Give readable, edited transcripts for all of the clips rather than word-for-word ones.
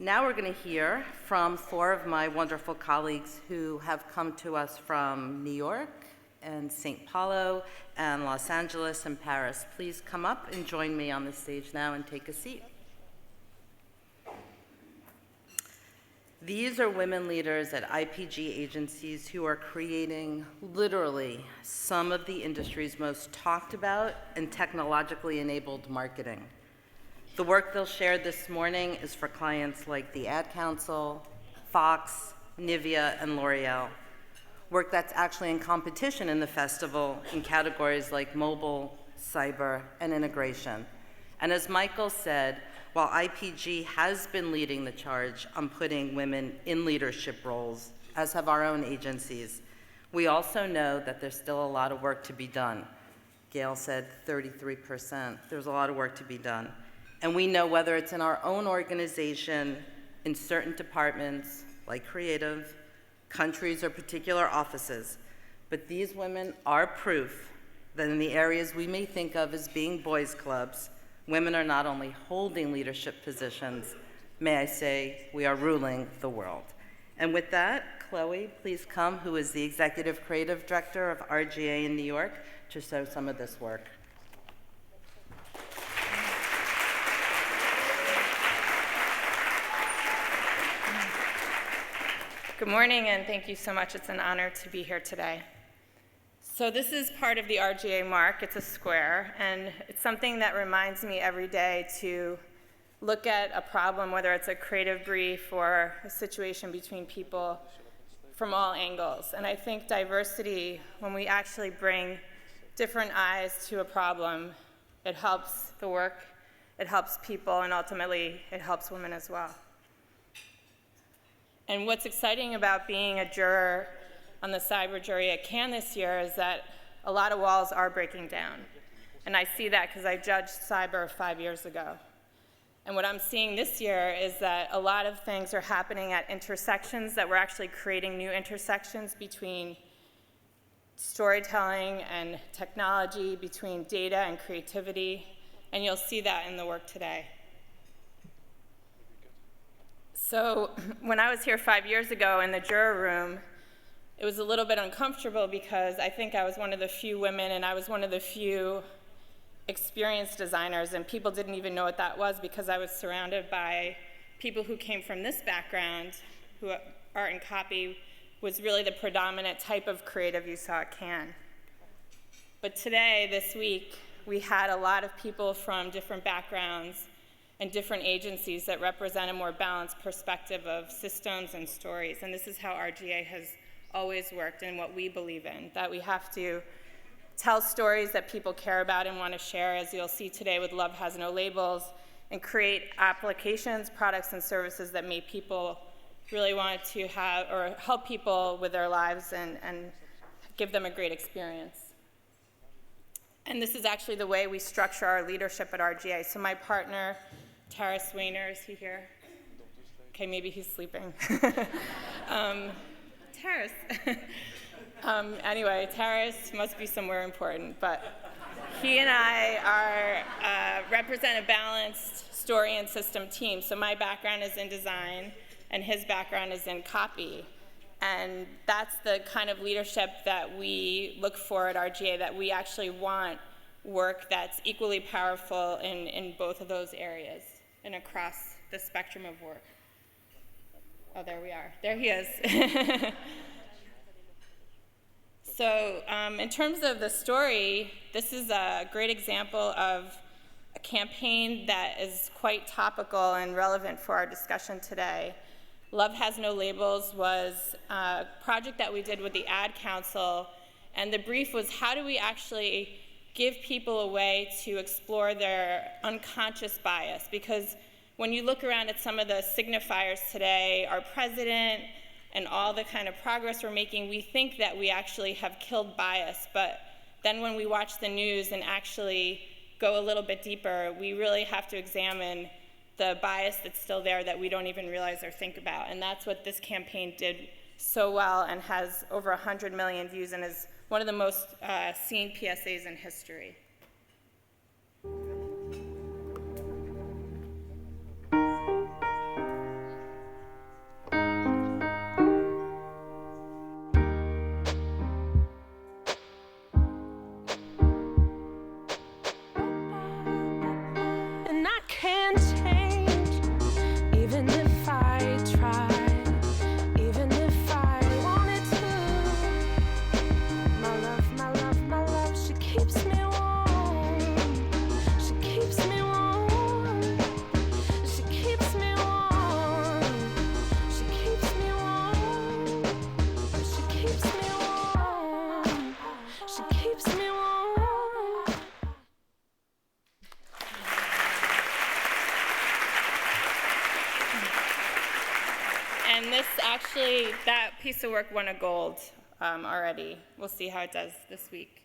Now we're going to hear from four of my wonderful colleagues who have come to us from New York and St. Paulo and Los Angeles and Paris. Please come up and join me on the stage now and take a seat. These are women leaders at IPG agencies who are creating literally some of the industry's most talked about and technologically enabled marketing. The work they'll share this morning is for clients like the Ad Council, Fox, Nivea, and L'Oreal. Work that's actually in competition in the festival in categories like mobile, cyber, and integration. And as Michael said, while IPG has been leading the charge on putting women in leadership roles, as have our own agencies, we also know that there's still a lot of work to be done. Gail said 33%. There's a lot of work to be done. And we know whether it's in our own organization, in certain departments, like creative, countries, or particular offices, but these women are proof that in the areas we may think of as being boys' clubs, women are not only holding leadership positions, may I say, we are ruling the world. And with that, Chloe, please come, who is the Executive Creative Director of RGA in New York, to show some of this work. Good morning, and thank you so much. It's an honor to be here today. So this is part of the RGA mark. It's a square, and it's something that reminds me every day to look at a problem, whether it's a creative brief or a situation between people, from all angles. And I think diversity, when we actually bring different eyes to a problem, it helps the work, it helps people, and ultimately it helps women as well. And what's exciting about being a juror on the cyber jury at McCann this year is that a lot of walls are breaking down. And I see that because I judged cyber 5 years ago. And what I'm seeing this year is that a lot of things are happening at intersections, that we're actually creating new intersections between storytelling and technology, between data and creativity, and you'll see that in the work today. So when I was here 5 years ago in the juror room, it was a little bit uncomfortable because I think I was one of the few women and I was one of the few experienced designers, and people didn't even know what that was because I was surrounded by people who came from this background, who art and copy was really the predominant type of creative you saw at McCann. But today, this week, we had a lot of people from different backgrounds and different agencies that represent a more balanced perspective of systems and stories. And this is how RGA has always worked and what we believe in, that we have to tell stories that people care about and want to share, as you'll see today with Love Has No Labels, and create applications, products, and services that make people really want to have, or help people with their lives and give them a great experience. And this is actually the way we structure our leadership at RGA. So my partner, Taras Wayner, is he here? Okay, maybe he's sleeping. Taras. Anyway, Taras must be somewhere important, but he and I represent a balanced story and system team. So my background is in design, and his background is in copy. And that's the kind of leadership that we look for at RGA, that we actually want work that's equally powerful in both of those areas and across the spectrum of work. Oh, there we are. There he is. So in terms of the story, this is a great example of a campaign that is quite topical and relevant for our discussion today. Love Has No Labels was a project that we did with the Ad Council, and the brief was, how do we actually give people a way to explore their unconscious bias? Because when you look around at some of the signifiers today, our president and all the kind of progress we're making, we think that we actually have killed bias, but then when we watch the news and actually go a little bit deeper, we really have to examine the bias that's still there that we don't even realize or think about. And that's what this campaign did so well and has over 100 million views and is one of the most seen PSAs in history. And this actually, that piece of work won a gold already. We'll see how it does this week.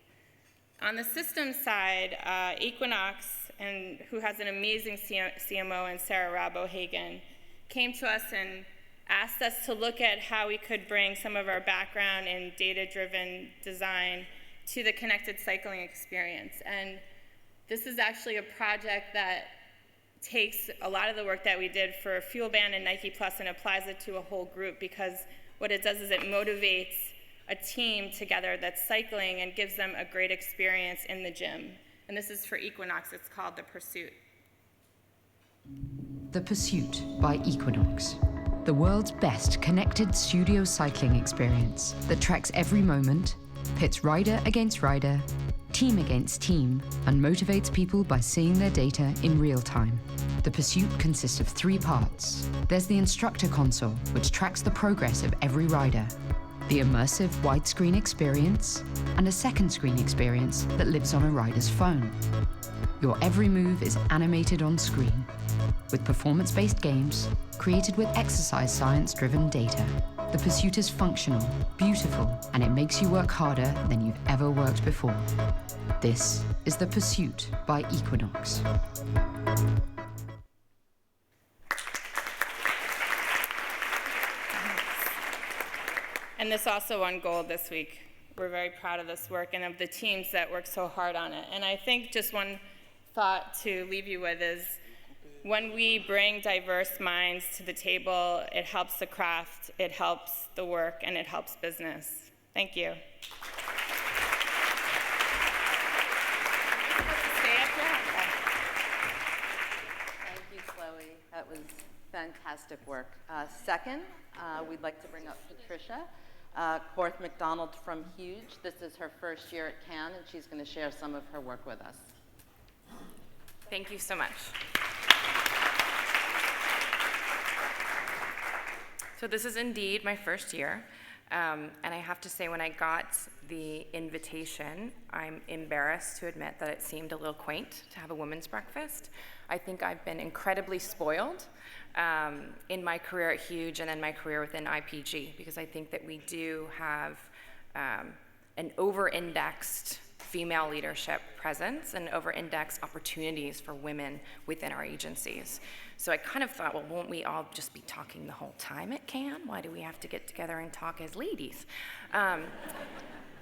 On the systems side, Equinox, and who has an amazing CMO in Sarah Rabo-Hagen, came to us and asked us to look at how we could bring some of our background in data-driven design to the connected cycling experience. And this is actually a project that takes a lot of the work that we did for Fuel Band and Nike Plus and applies it to a whole group, because what it does is it motivates a team together that's cycling and gives them a great experience in the gym. And this is for Equinox. It's called The Pursuit. The Pursuit by Equinox. The world's best connected studio cycling experience that tracks every moment, pits rider against rider, team against team, and motivates people by seeing their data in real time. The Pursuit consists of 3 parts. There's the instructor console, which tracks the progress of every rider, the immersive widescreen experience, and a second screen experience that lives on a rider's phone. Your every move is animated on screen, with performance-based games created with exercise science-driven data. The Pursuit is functional, beautiful, and it makes you work harder than you've ever worked before. This is The Pursuit by Equinox. And this also won gold this week. We're very proud of this work and of the teams that work so hard on it. And I think just one thought to leave you with is, when we bring diverse minds to the table, it helps the craft, it helps the work, and it helps business. Thank you. Thank you, Chloe. That was fantastic work. Second, we'd like to bring up Patricia. Korth-McDonnell from Huge. This is her first year at Cannes, and she's going to share some of her work with us. Thank you so much. So this is indeed my first year, and I have to say, when I got the invitation, I'm embarrassed to admit that it seemed a little quaint to have a women's breakfast. I think I've been incredibly spoiled in my career at Huge and then my career within IPG, because I think that we do have an over-indexed female leadership presence and over-indexed opportunities for women within our agencies. So I kind of thought, well, won't we all just be talking the whole time at Cannes? Why do we have to get together and talk as ladies? And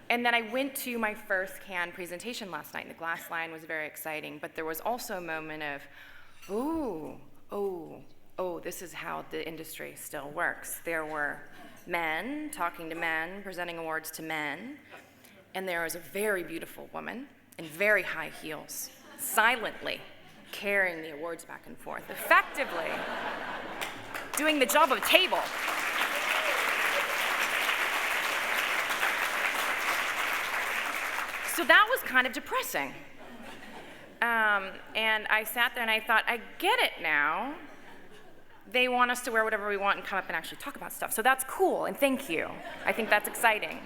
then I went to my first Cannes presentation last night, and the glass line was very exciting, but there was also a moment of, oh, this is how the industry still works. There were men talking to men, presenting awards to men, and there was a very beautiful woman in very high heels, silently carrying the awards back and forth, effectively doing the job of a table. So that was kind of depressing. And I sat there and I thought, I get it now. They want us to wear whatever we want and come up and actually talk about stuff. So that's cool, and thank you. I think that's exciting.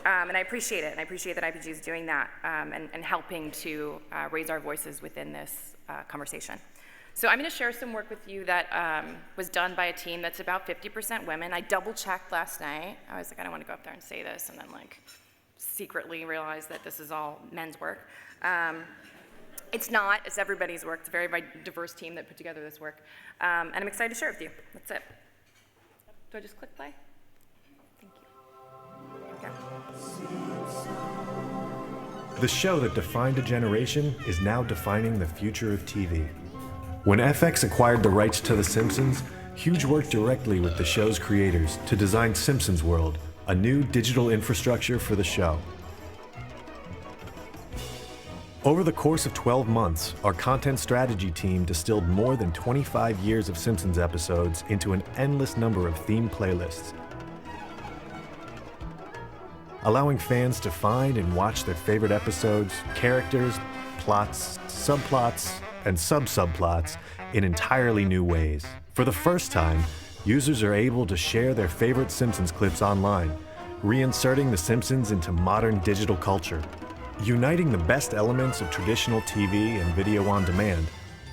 And I appreciate it, and I appreciate that IPG is doing that and helping to raise our voices within this conversation. So I'm going to share some work with you that was done by a team that's about 50% women. I double-checked last night. I was like, I don't want to go up there and say this, and then secretly realize that this is all men's work. It's not. It's everybody's work. It's a very, very diverse team that put together this work. And I'm excited to share it with you. That's it. Do I just click play? Thank you. Okay. The show that defined a generation is now defining the future of TV. When FX acquired the rights to The Simpsons, Huge worked directly with the show's creators to design Simpsons World, a new digital infrastructure for the show. Over the course of 12 months, our content strategy team distilled more than 25 years of Simpsons episodes into an endless number of themed playlists, allowing fans to find and watch their favorite episodes, characters, plots, subplots, and sub-subplots in entirely new ways. For the first time, users are able to share their favorite Simpsons clips online, reinserting The Simpsons into modern digital culture. Uniting the best elements of traditional TV and video on demand,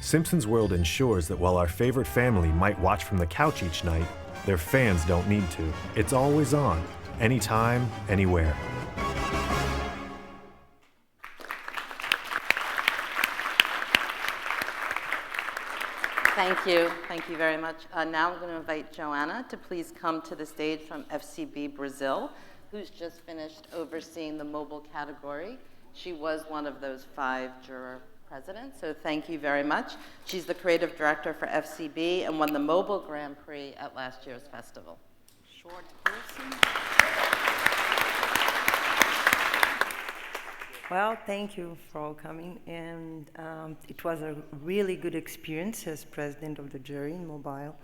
Simpsons World ensures that while our favorite family might watch from the couch each night, their fans don't need to. It's always on, anytime, anywhere. Thank you. Thank you very much. Now I'm going to invite Joanna to please come to the stage from FCB Brazil, who's just finished overseeing the mobile category. She was one of those 5 juror presidents, so thank you very much. She's the creative director for FCB and won the Mobile Grand Prix at last year's festival. Short person. Well, thank you for all coming, and it was a really good experience as president of the jury in mobile.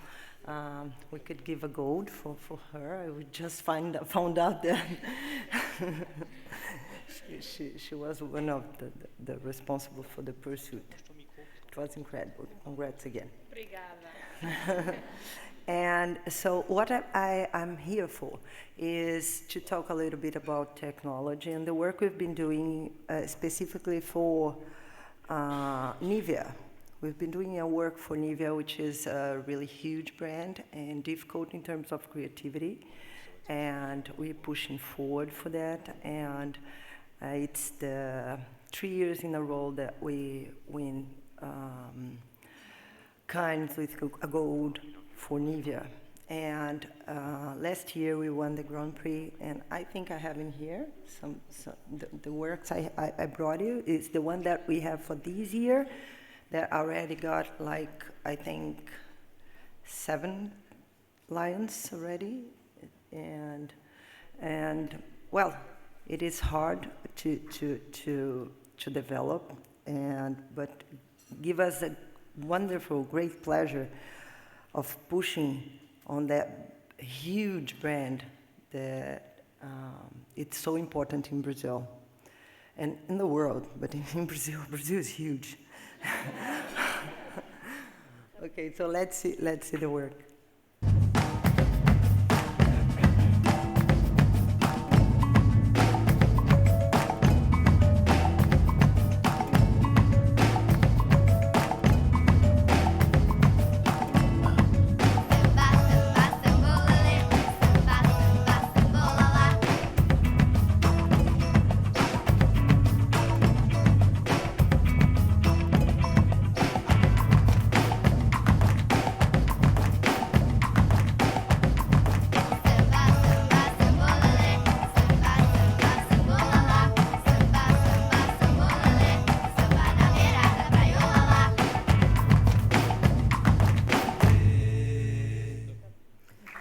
We could give a gold for her. I would just found out that she was one of the responsible for the pursuit. It was incredible. Congrats again. Obrigada. And so what I'm here for is to talk a little bit about technology and the work we've been doing specifically for Nivea. We've been doing our work for Nivea, which is a really huge brand and difficult in terms of creativity. And we're pushing forward for that. And it's the 3 years in a row that we win Cannes with a gold for Nivea. And last year we won the Grand Prix, and I think I have in here the works I brought you is the one that we have for this year that already got like, I think, 7 lions already. And well, it is hard to develop, but give us a wonderful, great pleasure of pushing on that huge brand that it's so important in Brazil and in the world, but in Brazil is huge. Okay, so let's see the work.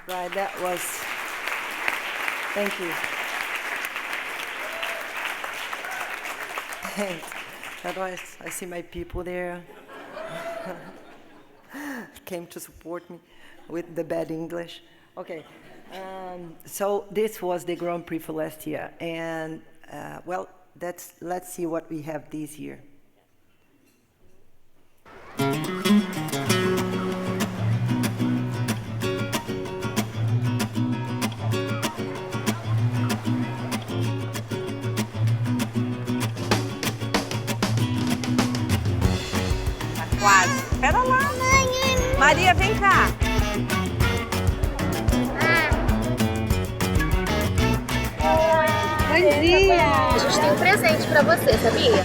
Right, that was, thank you. Thanks. That was, I see my people there. Came to support me with the bad English. Okay, so this was the Grand Prix for last year. And well, let's see what we have this year. Quase. Pera lá. Maria, vem cá. Bom dia. A gente tem um presente pra você, sabia?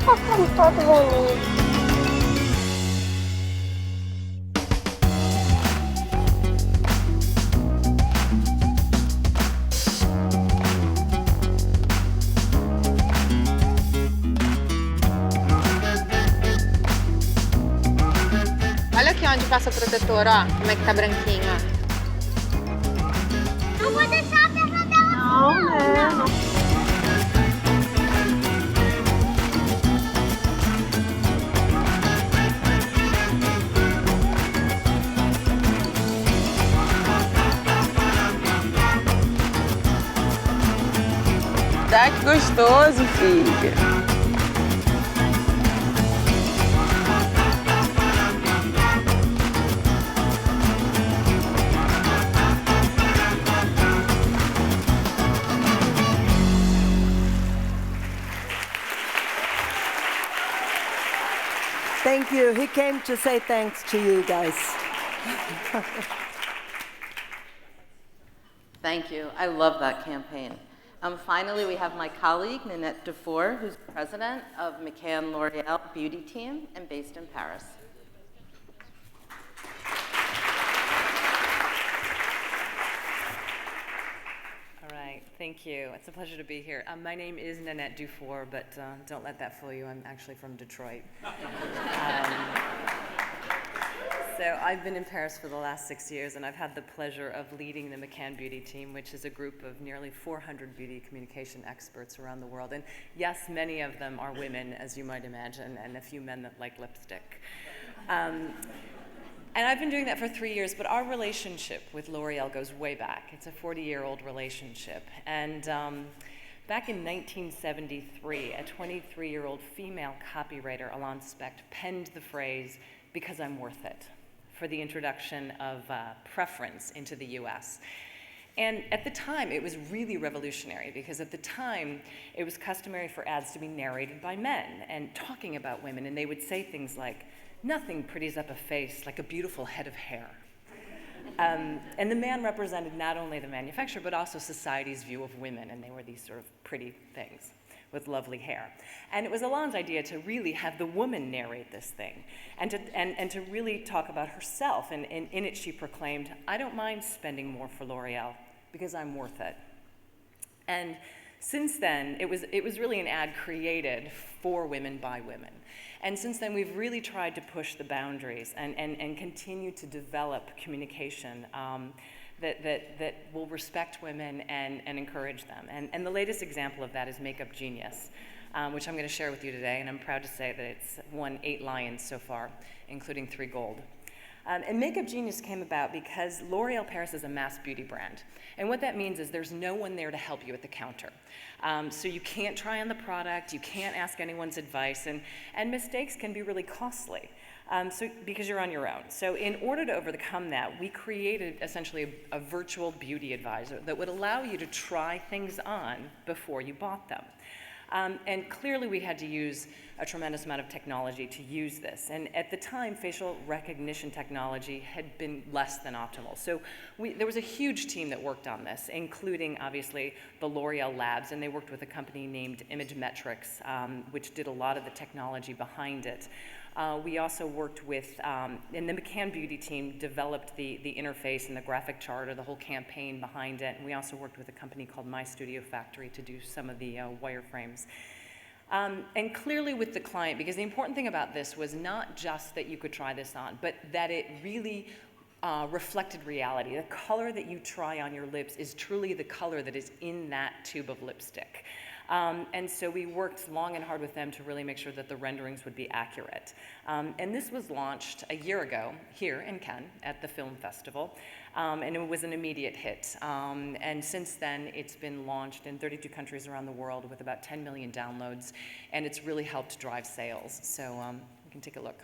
Tá ficando todo bonito. Olha aqui onde passa o protetor, ó. Como é que tá branquinho, ó. Não vou deixar a perna dela. Não, né? Não. gostoso, filha. Thank you. He came to say thanks to you guys. Thank you. I love that campaign. Finally, we have my colleague, Nannette Dufour, who's president of McCann L'Oreal Beauty Team and based in Paris. All right, thank you. It's a pleasure to be here. My name is Nannette Dufour, but don't let that fool you. I'm actually from Detroit. So I've been in Paris for the last 6 years, and I've had the pleasure of leading the McCann Beauty Team, which is a group of nearly 400 beauty communication experts around the world. And yes, many of them are women, as you might imagine, and a few men that like lipstick. And I've been doing that for 3 years, but our relationship with L'Oreal goes way back. It's a 40-year-old relationship. And back in 1973, a 23-year-old female copywriter, Alain Specht, penned the phrase, "Because I'm worth it," for the introduction of preference into the US. And at the time, it was really revolutionary, because at the time, it was customary for ads to be narrated by men and talking about women, and they would say things like, "Nothing pretties up a face like a beautiful head of hair." And the man represented not only the manufacturer, but also society's view of women, and they were these sort of pretty things with lovely hair. And it was Alain's idea to really have the woman narrate this thing, and to really talk about herself. And in it, she proclaimed, "I don't mind spending more for L'Oreal because I'm worth it." And since then, it was really an ad created for women by women. And since then, we've really tried to push the boundaries and continue to develop communication that will respect women and encourage them. And the latest example of that is Makeup Genius, which I'm going to share with you today, and I'm proud to say that it's won 8 Lions so far, including 3 gold. And Makeup Genius came about because L'Oreal Paris is a mass beauty brand. And what that means is there's no one there to help you at the counter. So you can't try on the product, you can't ask anyone's advice, and mistakes can be really costly. Because you're on your own. So in order to overcome that, we created essentially a virtual beauty advisor that would allow you to try things on before you bought them. And clearly we had to use a tremendous amount of technology to use this. And at the time, facial recognition technology had been less than optimal. So there was a huge team that worked on this, including obviously the L'Oreal labs, and they worked with a company named Imagemetrics, which did a lot of the technology behind it. We also worked with, and the McCann Beauty team developed the interface and the graphic chart, or the whole campaign behind it. And we also worked with a company called My Studio Factory to do some of the wireframes. And clearly with the client, because the important thing about this was not just that you could try this on, but that it really reflected reality. The color that you try on your lips is truly the color that is in that tube of lipstick. And so we worked long and hard with them to really make sure that the renderings would be accurate. And this was launched a year ago here in Cannes at the film festival, and it was an immediate hit. And since then, it's been launched in 32 countries around the world with about 10 million downloads, and it's really helped drive sales. So we can take a look.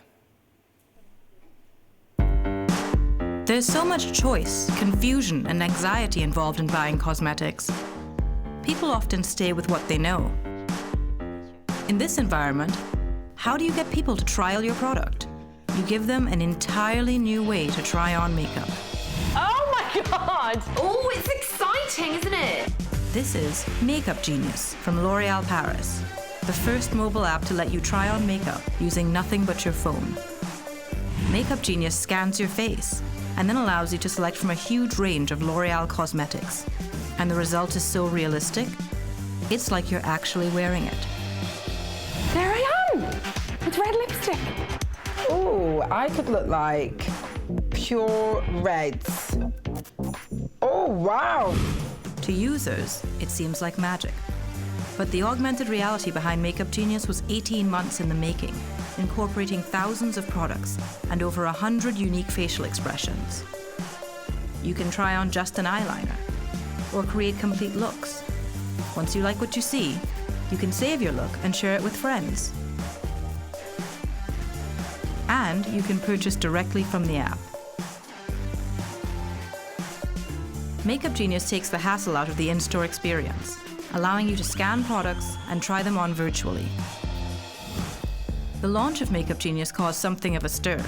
There's so much choice, confusion, and anxiety involved in buying cosmetics. People often stay with what they know. In this environment, how do you get people to trial your product? You give them an entirely new way to try on makeup. Oh my God! Oh, it's exciting, isn't it? This is Makeup Genius from L'Oreal Paris, the first mobile app to let you try on makeup using nothing but your phone. Makeup Genius scans your face and then allows you to select from a huge range of L'Oreal cosmetics. And the result is so realistic, it's like you're actually wearing it. There I am! With red lipstick. Oh, I could look like pure reds. Oh, wow! To users, it seems like magic. But the augmented reality behind Makeup Genius was 18 months in the making, incorporating thousands of products and over 100 unique facial expressions. You can try on just an eyeliner, or create complete looks. Once you like what you see, You can save your look and share it with friends. And you can purchase directly from the app. Makeup Genius takes the hassle out of the in-store experience, allowing you to scan products and try them on virtually. The launch of Makeup Genius caused something of a stir.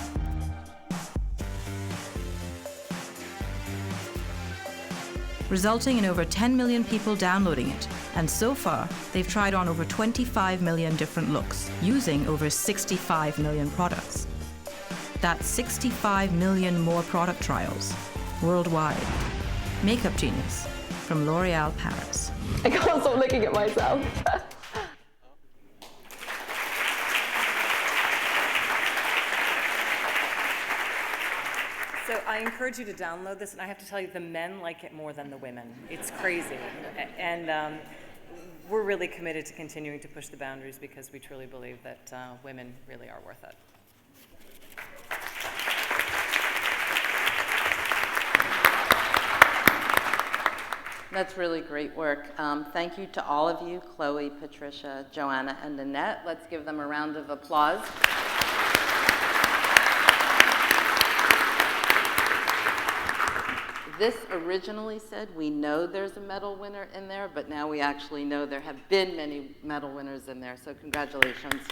Resulting in over 10 million people downloading it, and so far, they've tried on over 25 million different looks, using over 65 million products. That's 65 million more product trials, worldwide. Makeup Genius, from L'Oréal Paris. I can't stop looking at myself. So I encourage you to download this, and I have to tell you, the men like it more than the women. It's crazy. And we're really committed to continuing to push the boundaries because we truly believe that women really are worth it. That's really great work. Thank you to all of you, Chloe, Patricia, Joanna, and Nannette. Let's give them a round of applause. This originally said, we know there's a medal winner in there, but now we actually know there have been many medal winners in there, so congratulations.